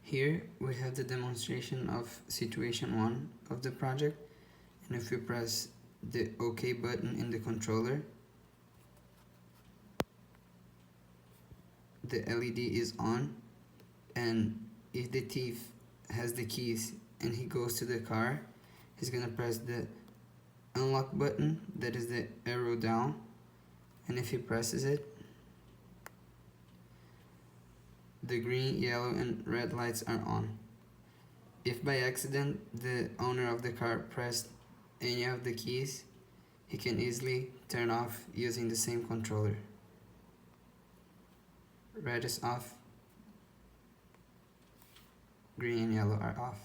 Here we have the demonstration of situation 1 of the project, and if we press the OK button in the controller, the LED is on, and if the thief has the keys and he goes to the car, he's gonna press the unlock button, that is the arrow down, and if he presses it, the green, yellow, and red lights are on. If by accident the owner of the car pressed any of the keys, he can easily turn off using the same controller. Red is off, green and yellow are off.